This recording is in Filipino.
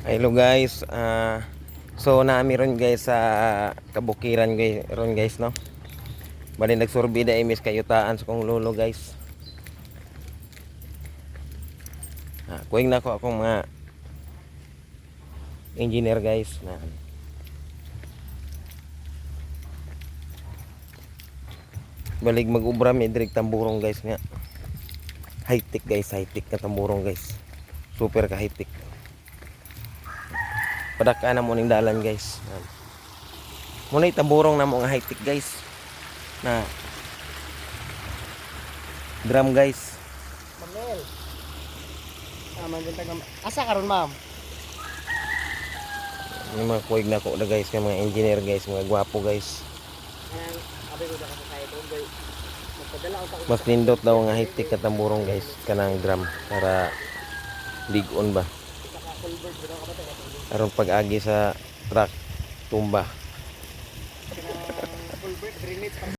Hello guys, so nami ron guys sa kabukiran guys, ron guys no. Bali nagsurvey da imis kayutaan sa kong lolo guys. Kuing na ko akong mga engineer guys na balig mag-ubra mi direk tamburong guys nga. High tech guys, high tech na tamburong guys. Super ka high tech. Padaka na mo ning dalan guys. Muna tamburong na mo nga high tech guys. Na drum guys. Mamel. Man din taga. Asa karon ma'am? Yung mga kuig na ko na guys, yung mga engineer guys, mga gwapo guys. Ayan, abi ko sa side boy. Magpadala ko sa Mas nindot daw nga high tech katamburong guys, kanang drum para ligon ba. Culvert bitaw ka ba taga? Aron pag-agi sa truck tumba. Culvert drainage